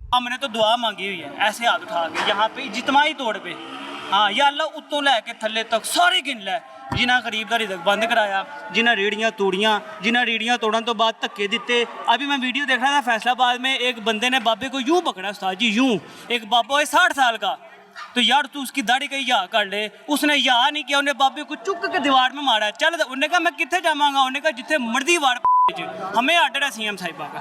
हमने तो दुआ मांगी हुई है ऐसे हाथ उठा के यहाँ पे जितमाही तोड़ पे। हाँ या अल्लाह उत्तों लैके थल्ले तक सारे गिन लै जिन्हें गरीब का रिज़्क बंद कराया, जिन्हें रेहड़ियाँ तोड़ियाँ, जिन्हें रेहड़ियाँ तोड़न तो बाद धक्के दिते। अभी मैं वीडियो देख रहा था फैसलाबाद में, एक बंदे ने बाबे को यूँ पकड़ा उस्ताद जी यूँ, एक बाबा है 60 साल का, तो यार तू उसकी दाढ़ी का या कर ले, उसने या नहीं किया, उन्हें बाबे को चुक के दीवार में मारा। चल उन्हें कहा मैं कितने जावांगा, उन्हें कहा जिथे मर्जी वार हमें आर्डर है सीएम साहिबा का।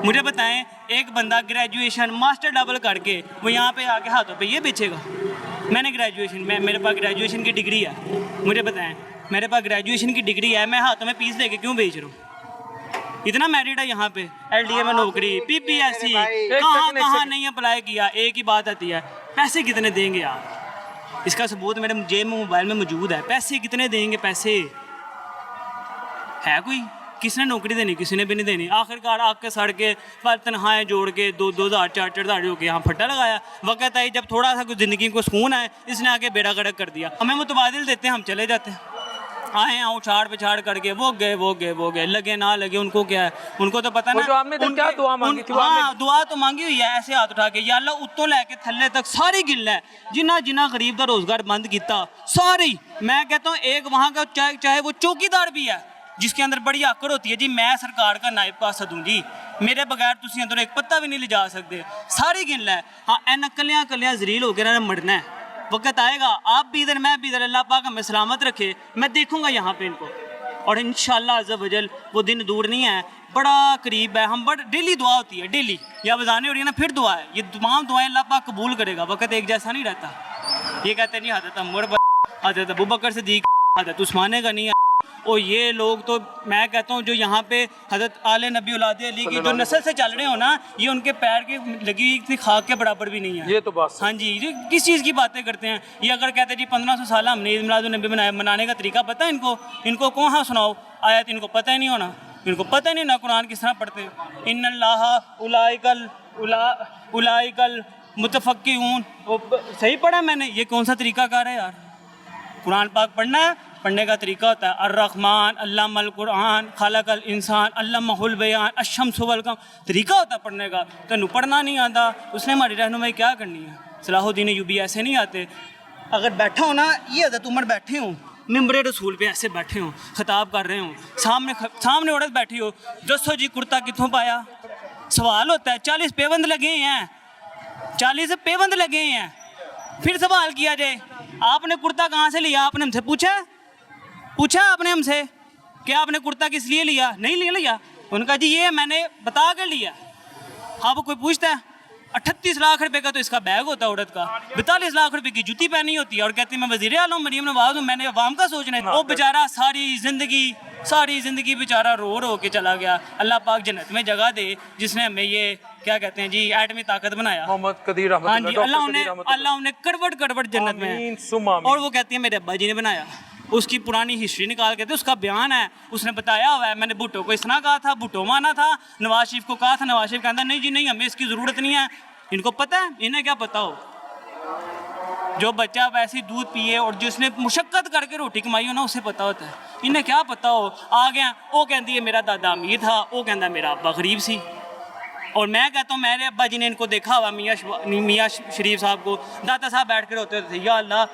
मुझे बताएं एक बंदा ग्रेजुएशन मास्टर डबल करके वो यहाँ पे आके हाथों पे ये बेचेगा। मैंने ग्रेजुएशन में मेरे पास ग्रेजुएशन की डिग्री है, मुझे बताएं मेरे पास ग्रेजुएशन की डिग्री है, मैं हाथों में पीस लेके क्यों बेच रहा हूँ? इतना मैरिड है यहाँ पे, एलडीए में नौकरी, पीपीएससी कहाँ नहीं अप्लाई किया, एक ही बात आती है पैसे कितने देंगे आप? इसका सबूत मेरे जेब में मोबाइल में मौजूद है। पैसे कितने देंगे? पैसे है कोई? किसने नौकरी देनी? किसी ने भी नहीं देनी। आखिरकार आके सड़ के पर तनख्वाहें जोड़ के 2,000 4,000 हो के यहाँ फट्टा लगाया। वक्त आई जब थोड़ा सा कुछ ज़िंदगी को सुकून आए, इसने आके बेड़ा गर्क कर दिया। हमें मुतबादिल देते हैं, हम चले जाते हैं, आए आओ छाड़ पिछाड़ करके वो गए लगे ना लगे उनको क्या है, उनको तो पता ना। क्या दुआ मांगी थी? हाँ दुआ तो मांगी हुई है ऐसे हाथ उठा के, या अल्लाह उत्तों लैके थल्ले तक सारी गिन लै जिन्ना गरीब का रोजगार बंद किया सारी। मैं कहता हूँ एक वहाँ का चाहे वो चौकीदार भी है जिसके अंदर बड़ी आकड़ होती है जी, मैं सरकार का नायब पास दूँ जी, मेरे बगैर तुम अंदर एक पत्ता भी नहीं ले जा सकते, सारी गिन लै। हाँ इन कलियां जलील होकर इन्हें मरना है, वक्त आएगा आप भी इधर मैं भी इधर, अल्लाह पाक हमें सलामत रखे। मैं देखूंगा यहाँ पे इनको और इंशाअल्लाह अज़्ज़ वजल वो दिन दूर नहीं है, बड़ा करीब है। हम बड़ा डेली दुआ होती है, डेली या बजाने हो रही है ना, फिर दुआ है, ये तमाम दुआएं अल्लाह पाक कबूल करेगा। वक्त एक जैसा नहीं रहता। ये कहते नहीं हज़रत उमर, हज़रत अबू बकर सिद्दीक़, हज़रत उस्मान गनी और ये लोग तो मैं कहता हूँ जो यहाँ पे हज़रत आले नबी औलाद अली की जो नस्ल से चल रहे हो ना, ये उनके पैर की लगी इतनी खाक के बराबर भी नहीं है। ये तो बात। हाँ जी, ये किस चीज़ की बातें करते हैं? ये अगर कहते हैं जी 1500 साल हमने ईद मिलाद नबी मनाने का तरीका पता है इनको कहाँ सुनाओ आयत, इनको पता ही नहीं होना, इनको पता ही नहीं ना कुरान किस तरह पढ़ते हैं। इन्नल्लाहा उलाइकल मुतफक्किऊन, सही पढ़ा मैंने? ये कौन सा तरीका कार है यार? कुरान पाक पढ़ना है, पढ़ने का तरीका होता है अर्रहमान अल्लामल कुरान खलकल इंसान अल्लमहुल बयान अशम्सु वल कमर, तरीका होता है पढ़ने का। तो पढ़ना नहीं आता, उसने हमारी रहनुमाई क्या करनी है? सलाहुद्दीन अय्यूबी ऐसे नहीं आते। अगर बैठा हो ना, ये हज़रत उमर बैठे हों मिंबर रसूल पे ऐसे बैठे हों, खिताब कर रहे हों, सामने औरत बैठी हो, दसो जी कुर्ता कितों पाया? सवाल होता है। 40 पेबंद लगे हैं, 40 पेबंद लगे हैं, फिर सवाल किया जाए आपने कुर्ता कहाँ से लिया? आपने हमसे पूछा आपने हमसे क्या आपने कुर्ता किस लिए लिया? नहीं लिया। उनका जी ये मैंने बता कर लिया। हाँ वो कोई पूछता है 38 लाख रुपए का तो इसका बैग होता है औरत का, 42 लाख रुपए की जूती पहनी होती है और कहती है मैं वज़ीर आला हूं, मरीम नवाज हूं, मैंने अवाम का सोचना है। वो बेचारा सारी ज़िंदगी बेचारा रो के चला गया। अल्लाह पाक जन्नत में जगह दे जिसने हमें ये क्या कहते हैं जी एटमी ताकत बनाया। हाँ जी, अल्लाह उन्हें करवट जन्नत में। और वो कहती है मेरे अब्बा जी ने बनाया, उसकी पुरानी हिस्ट्री निकाल के थे, उसका बयान है, उसने बताया हुआ है मैंने भुट्टो को इतना कहा था, भुट्टो माना था, नवाज शरीफ को कहा था, नवाज शरीफ कहता नहीं जी नहीं हमें इसकी ज़रूरत नहीं है। इनको पता है? इन्हें क्या पता हो? जो बच्चा वैसे ही दूध पिए और जिसने मुशक्क़त करके रोटी कमाई हो ना उसे पता होता है। इन्हें क्या पता हो? आ गया वो कहती है मेरा दादा अमीर था, वो कहता मेरा अब्बा गरीब सी। और मैं कहता हूँ मेरे अब्बा जी ने इनको देखा हुआ मियाँ शरीफ साहब को, दादा साहब बैठ कर होते थे या अल्लाह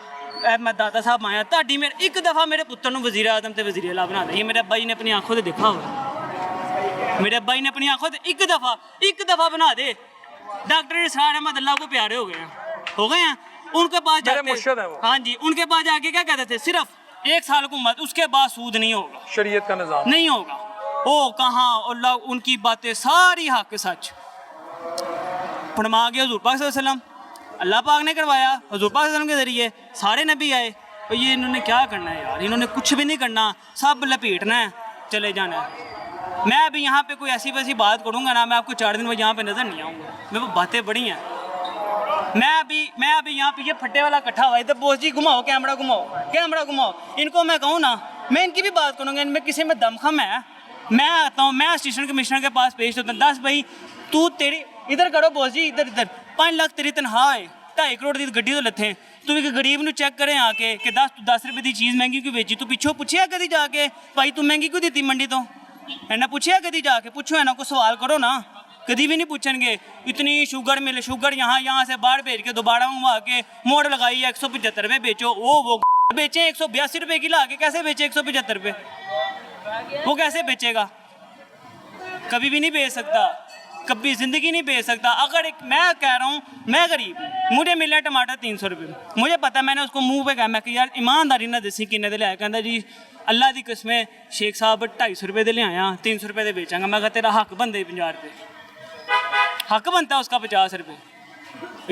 मैं दादा साहब आया ताड़ी मेरे एक दफ़ा मेरे पुत्र को वज़ीर आज़म ते वज़ीर आला बना दे। ये मेरे अब्बा जी ने अपनी आंखों से देखा हुआ, मेरे अब्बा जी ने अपनी आंखों से एक दफ़ा बना दे। डॉक्टर इसरार अहमद अल्लाह को प्यारे हो गए हैं उनके पास जाते। हाँ जी, उनके पास जाके क्या कहते थे? सिर्फ 1 साल को मत, उसके बाद सूद नहीं होगा, शरीयत का निज़ाम नहीं होगा। ओ कहाँ अल्लाह उनकी बातें सारी हक सच फरमा गया हुज़ूर पाक सल्लल्लाहु अलैहि वसल्लम, अल्लाह पाक ने करवाया हुज़ूर पाक सल्लल्लाहु अलैहि वसल्लम के ज़रिए, सारे नबी आए। और ये इन्होंने क्या करना है यार? इन्होंने कुछ भी नहीं करना, सब लपेटना है, चले जाना है। मैं अभी यहाँ पे कोई ऐसी वैसी बात करूँगा ना, मैं आपको 4 दिन में यहाँ पे नज़र नहीं आऊँगा। मेरे को बातें बड़ी हैं। मैं अभी यहाँ पे ये फट्टे वाला इकट्ठा हुआ, इधर बोस जी घुमाओ, कैमरा घुमाओ। इनको मैं कहूँ ना, मैं इनकी भी बात करूँगा, इनमें किसी में दमखम है। मैं आता हूँ, मैं असिस्टेंट कमिश्नर के पास पेश होता हूँ, 10 भाई तू तेरी इधर करो बोस जी, इधर 5 लाख तेरी तनख्वाह है, 2.5 करोड़ की गड्डी तो लत्थे, तू एक गरीब नूं चेक करें आके कि 10 रुपए की चीज़ महंगी क्यों बेची? तू पिछों पुछया कदी जाके भाई तू महंगी क्यों दी मंडी तो? इन्हें पूछया कदी जाके? पूछो इन्हों को सवाल करो ना, कभी भी नहीं पूछेंगे इतनी शुगर मिले, शुगर यहाँ से बाहर भेज के दोबारा मंगवा के मोड़ लगाई है 175 रुपये बेचो, वो बेचे 182 रुपये की ला के, कैसे बेचे 175 रुपये? वो कैसे बेचेगा? कभी भी नहीं बेच सकता, कभी ज़िंदगी नहीं बेच सकता। अगर एक मैं कह रहा हूँ, मैं गरीब, मुझे मिले टमाटर 300 रुपये, मुझे पता, मैंने उसको मुंह पे कहा, मैं कि यार ईमानदारी ना दसी किन्ने दे लिया, कहता जी अल्लाह दी कसमें शेख साहब 250 रुपये दे ले आया, 300 रुपये दे बेचांगा। मैं कहा तेरा हक बनते 50 रुपये, हक बनता है उसका 50 रुपये।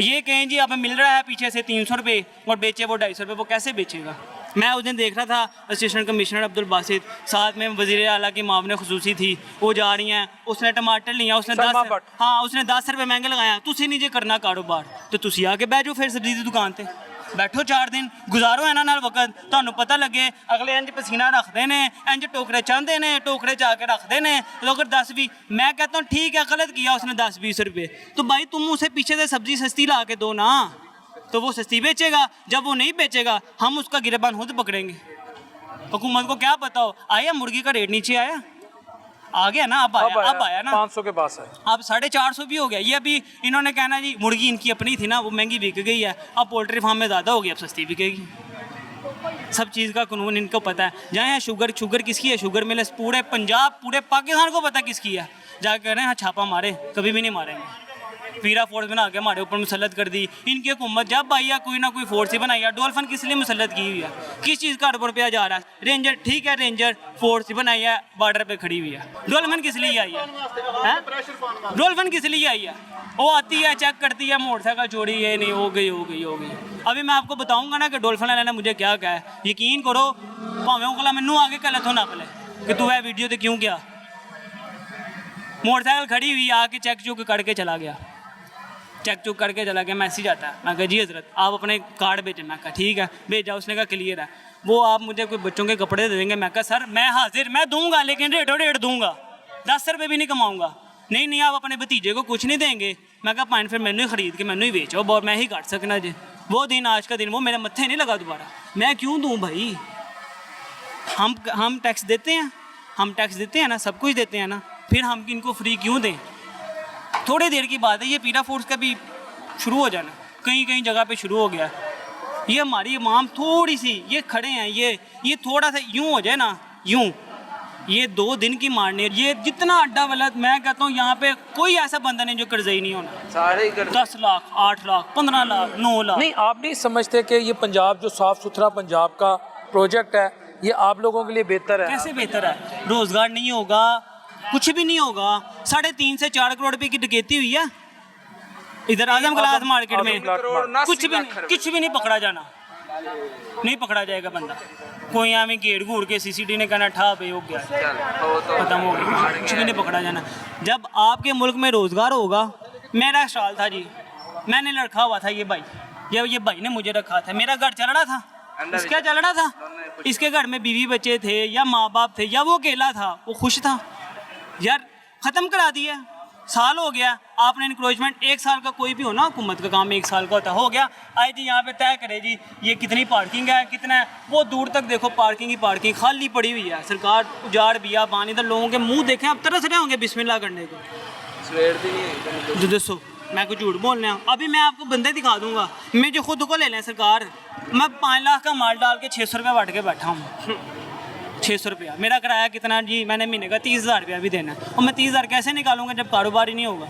ये कहें जी अब मिल रहा है पीछे से 300 रुपये और बेचे वो 250 रुपये, वो कैसे बेचेगा? मैं उस दिन देख रहा था असिस्टेंट कमिश्नर अब्दुल बासित, साथ में वज़ीर आला की मामले खुसूसी थी, वो जा रही हैं, उसने टमाटर लिया, उसने 10 रुपये महंगे लगाया। तुसी नहीं जे करना कारोबार तो तुसी आके बैठो फिर सब्जी की दुकान पर, बैठो 4 दिन गुजारो ਇਹਨਾਂ ਨਾਲ वक्त, ਤੁਹਾਨੂੰ पता लगे अगले इंज पसीना रखते हैं, इंज टोकरे चाहते हैं, टोकरे चा के रखते हैं। तो अगर 10 भी, मैं कहता हूँ ठीक है गलत किया उसने 10-20 रुपये, तो भाई तुम उसे पीछे से सब्जी सस्ती ला के दो ना, तो वो सस्ती बेचेगा। जब वो नहीं बेचेगा हम उसका गिरबान खुद पकड़ेंगे। हुकूमत को क्या पता हो, आया मुर्गी का रेट नीचे आया, आ गया ना, अब आया ना, 500 के पास है, अब 450 भी हो गया। ये अभी इन्होंने कहना जी मुर्गी इनकी अपनी थी ना, वो महंगी बिक गई है, अब पोल्ट्री फार्म में ज़्यादा हो गई, अब सस्ती बिकेगी। सब चीज़ का कानून इनको पता है। जहाँ यहाँ शुगर किसकी है, शुगर मिल पूरे पंजाब पूरे पाकिस्तान को पता किसकी है। जाके कह रहे हैं हाँ छापा मारे, कभी भी नहीं मारेंगे। पीरा फोर्स बना के हमारे ऊपर मुसलत कर दी इनकी हुकूमत। जब आई है कोई ना कोई फोर्स ही बनाई है। डॉल्फिन किस लिए मुसलत की हुई है, किस चीज़ का रुपया जा रहा है? रेंजर, ठीक है रेंजर फोर्स बनाई है, बॉर्डर पे खड़ी हुई है। डॉल्फिन किस लिए आई है? डॉल्फिन किस लिए आई है? वो आती है, चेक करती है, मोटरसाइकिल चोरी, ये नहीं हो गई। अभी मैं आपको बताऊंगा ना कि डॉल्फिन वाले ने मुझे क्या कहा है। यकीन करो भावें उगला मैनू आगे कल तो ना पले कि तू है वीडियो तो क्यों गया। मोटरसाइकिल खड़ी हुई, आके चेक चुक करके चला गया, मैसेज आता है। मैं कहा जी हजरत आप अपने कार्ड भेजें। मैं कहा ठीक है भेजा। उसने कहा क्लियर है। वो आप मुझे कोई बच्चों के कपड़े दे देंगे? मैं कहा सर मैं हाजिर, मैं दूंगा लेकिन रेट दूंगा, 10 रुपये भी नहीं कमाऊंगा। नहीं आप अपने भतीजे को कुछ नहीं देंगे। मैं कहा पाइन फिर मैंने ही खरीद के मैंने ही बेचो, और मैं ही काट सकना जी। वो दिन आज का दिन वो मेरे मत्थे नहीं लगा दोबारा। मैं क्यों दूँ भाई? हम टैक्स देते हैं, ना, सब कुछ देते हैं ना, फिर हम इनको फ्री क्यों दें? थोड़ी देर की बात है, ये पीरा फोर्स का भी शुरू हो जाना, कहीं जगह पे शुरू हो गया। ये हमारी इमाम थोड़ी सी ये खड़े हैं, ये थोड़ा सा यूं हो जाए ना, यूं, ये 2 दिन की मारने, ये जितना अड्डा वाला, मैं कहता हूँ यहाँ पे कोई ऐसा बंदा नहीं जो कर्जई नहीं होना। सारे 10 लाख 8 लाख 15 लाख 9 लाख। नहीं, आप नहीं समझते कि ये पंजाब जो साफ सुथरा पंजाब का प्रोजेक्ट है, ये आप लोगों के लिए बेहतर है? कैसे बेहतर है? रोजगार नहीं होगा, कुछ भी नहीं होगा। 3.5 से 4 करोड़ रुपए की डकैती हुई है इधर आजम क्लास मार्केट में, कुछ भी नहीं पकड़ा जाना, नहीं पकड़ा जाएगा बंदा। कोई यहाँ में गेड़ घूर के CCTV ने कहना ठा पे हो गया, खत्म हो गया, कुछ भी नहीं पकड़ा जाना। जब आपके मुल्क में रोजगार होगा, मेरा स्टॉल था जी, मैंने रखा हुआ था, ये भाई ने मुझे रखा था, मेरा घर चल रहा था, इसका चल रहा था, इसके घर में बीवी बच्चे थे या माँ बाप थे या वो अकेला था, वो खुश था। यार ख़त्म करा दिया, साल हो गया। आपने इंक्रोचमेंट 1 साल का, कोई भी हो ना हुकूमत का काम 1 साल का होता, हो गया। आए जी यहाँ पे तय करे जी ये कितनी पार्किंग है, कितना है। वो दूर तक देखो पार्किंग ही पार्किंग खाली पड़ी हुई है। सरकार उजाड़ बिया पानी, तो लोगों के मुंह देखें अब तरस रहे होंगे बिस्मिल्लाह करने को। जो दसो मैं कुछ झूठ बोल रहा हूँ? अभी मैं आपको बंदे दिखा दूंगा, मैं जो खुद को ले लें सरकार, मैं 5 लाख का माल डाल के 600 रुपये बांट के बैठा हूँ। 600 रुपया मेरा किराया कितना जी? मैंने महीने का 30,000 रुपया भी देना है, और मैं 30,000 कैसे निकालूंगा जब कारोबार ही नहीं होगा?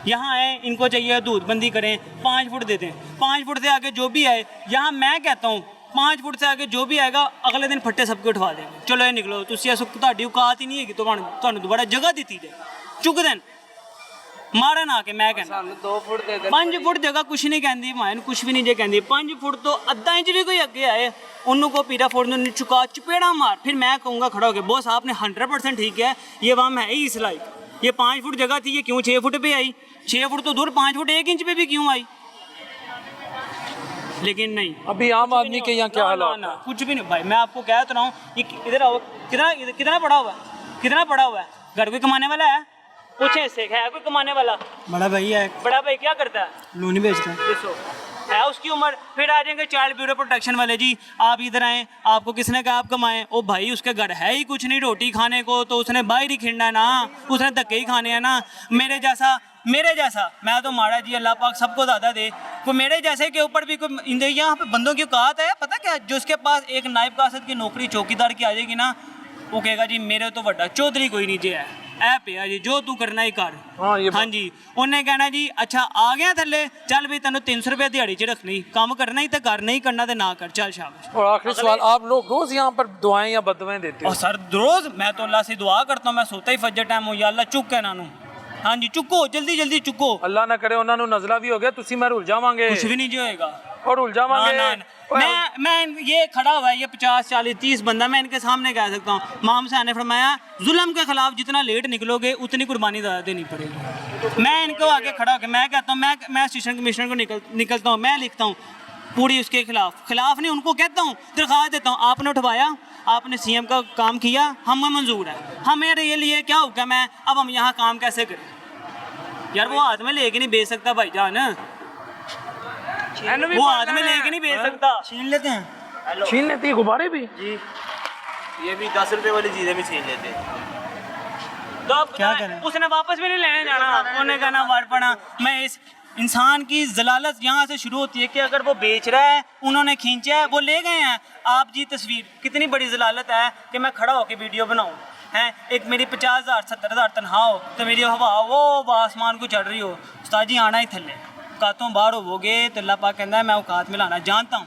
यहाँ आए, इनको चाहिए दूधबंदी करें, 5 फुट देते हैं, 5 फुट से आगे जो भी आए, यहाँ मैं कहता हूँ 5 फुट से आगे जो भी आएगा अगले दिन फट्टे सबके उठवा देंगे। चलो ये निकलो, तुसी ऐसा ਤੁਹਾਡੀ औकात ही नहीं है कि ਤੁਹਾਨੂੰ दोबारा जगह दी जाए, चुक दें मारा ना के। मैं कहना 2 फुट दे दे, 5 फुट जगह कुछ नहीं कहती, मायन कुछ भी नहीं जे कहती। 5 फुट तो अद्धा इंच भी कोई अगे आए उन्होंने को पीरा फोड़ ने चुका चपेड़ा मार, फिर मैं कहूँगा खड़ा हो गया बॉस आपने 100% ठीक है, ये वाम है ही इस लाइक। ये 5 फुट जगह थी, ये क्यों 6 फुट पे आई? 6 फुट तो दूर, 5 फुट 1 इंच पे भी क्यों आई? लेकिन नहीं, अभी आम आदमी के यहाँ क्या हालात है? कुछ भी नहीं भाई, मैं आपको कह तो रहा हूँ। ये इधर आओ, कितना पड़ा हुआ है, कितना पड़ा हुआ है? घर कोई कमाने वाला है? पूछे इससे, है कोई कमाने वाला? बड़ा भाई है। बड़ा भाई क्या करता है? लूनी बेचता है। देखो है उसकी उम्र। फिर आ जाएंगे चाइल्ड ब्यूरो प्रोटेक्शन वाले, जी आप इधर आएँ, आपको किसने कहा आप कमाएं? ओ भाई उसके घर है ही कुछ नहीं रोटी खाने को, तो उसने बाहर ही खिंडा है ना, उसने धक्के ही खाने हैं ना। मेरे जैसा मैं तो मारा जी, अल्लाह पाक सबको ज़्यादा दे, कोई मेरे जैसे के ऊपर भी कोई यहाँ पे बंदों की औकात है। पता क्या, जो उसके पास एक नायब कासद की नौकरी चौकीदार की आ जाएगी ना, वो कहेगा जी मेरे तो बड़ा चौधरी कोई नहीं जे है ऐ पिया जी, जो तू करना ही कर। हाँ जी, उन्हें कहना जी अच्छा आ गया थले, चल भी तेन 300 रुपये दिहाड़ी च रखनी, काम करना ही तो कर, नहीं करना तो ना कर, चल शाबाश। और आखिरी सवाल, आप लोग रोज यहाँ पर दुआएं या बदुआएं देते हो? और सर रोज मैं तो अल्लाह से दुआ करता हूँ, मैं सोता ही फजर टाइम हो, या अल्लाह चुक है नानू। हाँ जी चुको, जल्दी जल्दी चुको। अल्लाह ना करे उन्होंने नजला भी हो गया, तुसी मैं रुल जावांगे। कुछ भी नहीं जो होएगा और रुल जावांगे। मैं ये खड़ा हुआ है, ये 50 40 30 बंदा, मैं इनके सामने कह सकता हूँ, माम साहब ने फरमाया जुल्म के खिलाफ जितना लेट निकलोगे उतनी कुर्बानी ज़्यादा देनी पड़ेगी। मैं इनको आगे खड़ा होकर मैं कहता हूँ, मैं असिस्टेंट कमिश्नर को निकलता हूँ, मैं लिखता हूँ पूरी उसके खिलाफ नहीं, उनको कहता हूँ, दरख्वास्त देता हूँ, आपने उठवाया, आपने CM का काम किया, हमें मंजूर है, हमें ये लिए क्या हुक्म है, अब हम यहाँ काम कैसे करें? यार वो हाथ में लेके नहीं बेच सकता भाईजान, वो हाथ में लेके नहीं बेच सकता। छीन लेते हैं, छीन लेती है गुब्बारे भी जी, ये भी 10 रुपए वाली चीजें भी छीन लेते हैं। तो अब क्या करें, उसने वापस भी नहीं लेने जाना, उन्होंने कहना वार पड़ा। मैं इस इंसान की जलालत यहाँ से शुरू होती है कि अगर वो बेच रहा है, उन्होंने खींचा है, वो ले गए हैं। आप जी तस्वीर कितनी बड़ी जलालत है कि मैं खड़ा होकर वीडियो बनाऊँ हैं, एक मेरी 50,000 70,000 तनख्वाह हो, तो मेरी हवा वो आसमान को चढ़ रही हो, उस्ताद जी आना ही थल्ले औकातों बाहर होवोगे तो अल्लाह पाक कहता है मैं औकात में लाना जानता हूँ।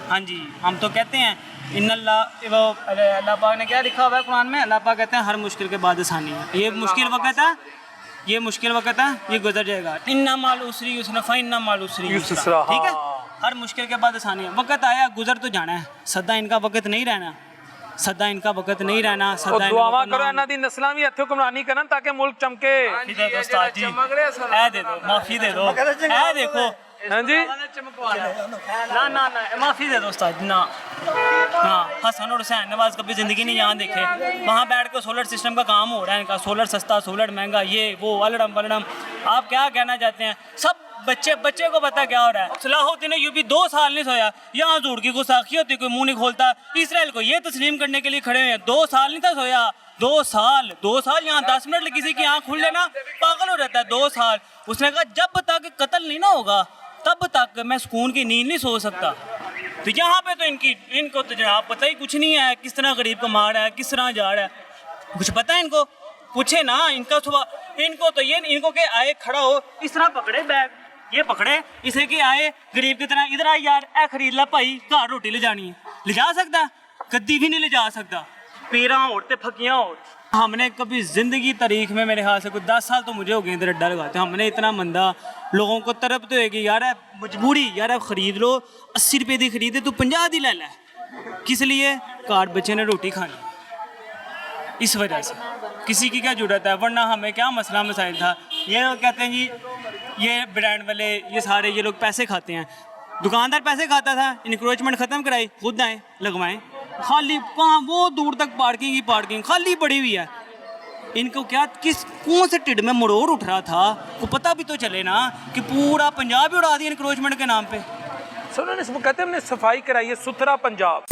हाँ जी, हम तो कहते हैं अल्लाह पाक ने क्या लिखा हुआ है कुरान में, अल्लाह पाक कहते हैं हर मुश्किल के बाद आसानी है। ये मुश्किल वक्त है, ये मुश्किल वक्त है, ये गुजर जाएगा। इन्ना माल उसरी युस्रा फइन्ना माल उसरी युस्रा, ठीक है, हर मुश्किल के बाद आसानी है। वक्त आया गुजर तो जाना है, सदा इनका वक्त नहीं रहना, सदा इनका वक्त नहीं रहना। सदा दुआवा करो इन्हां दी नस्लां भी इत्थे हुक्मरानी करन ताकि मुल्क चमके। दे दो उस्ताद जी, ऐ दे दो, माफी दे दो, ऐ देखो। हाँ जी, ना ना ना माफी दे दो उस्ताद ना। हाँ, हसन और हुसैन नवाज कभी ज़िंदगी नहीं यहाँ देखे, वहाँ बैठ कर सोलर सिस्टम का काम हो रहा है इनका, सोलर सस्ता सोलर महंगा, ये वो अलड़म बलड़म। आप क्या कहना चाहते हैं? सब बच्चे को पता क्या हो रहा है। सलाहुद्दीन अय्यूबी 2 साल नहीं सोया, यहाँ हजूर की गुस्ताखी होती, कोई मुंह नहीं खोलता। इसराइल को ये तस्लीम करने के लिए खड़े हैं, 2 साल नहीं था सोया, 2 साल यहाँ 10 मिनट किसी की आँख खुल लेना पागल हो जाता है। 2 साल उसने कहा जब तक कत्ल नहीं ना होगा तब तक मैं सुकून की नींद नहीं सो सकता। तो यहाँ पे तो इनको तो जनाब पता ही कुछ नहीं है, किस तरह गरीब कमा रहा है, किस तरह जा रहा है, कुछ पता है इनको? पूछे ना इनका सुबह, इनको तो ये इनको के आए खड़ा हो, इस तरह पकड़े बैग, ये पकड़े इसे कि आए गरीब की तरह, इधर आ यार ए खरीद ला भाई, घर रोटी ले जानी है, ले जा सकता? कद्दी भी नहीं ले जा सकता, पैरां ओढ़ते फकियां ओढ़। हमने कभी ज़िंदगी तारीख में मेरे ख्याल से कुछ 10 साल तो मुझे हो गए इधर अड्डा लगाते, हमने इतना मंदा लोगों को तरफ तो है कि यार मजबूरी, यार खरीद लो, 80 रुपये की खरीदे तू 50 दी ले लै, किस लिए? कार बच्चे ने रोटी खानी, इस वजह से किसी की क्या जरूरत है, वरना हमें क्या मसला मसाइल था। ये लोग कहते हैं जी ये ब्रांड वाले ये सारे ये लोग पैसे खाते हैं, दुकानदार पैसे खाता था, इंक्रोचमेंट ख़त्म कराई, खुद आए लगवाएं, खाली कहाँ वो दूर तक पार्किंग ही पार्किंग खाली पड़ी हुई है। इनको क्या कौन से टिड में मरोड़ उठ रहा था, को पता भी तो चले ना कि पूरा पंजाब ही उड़ा दिया इंक्रोचमेंट के नाम पे। सुनो, कहते हैं हमने सफाई कराई है, सुथरा पंजाब।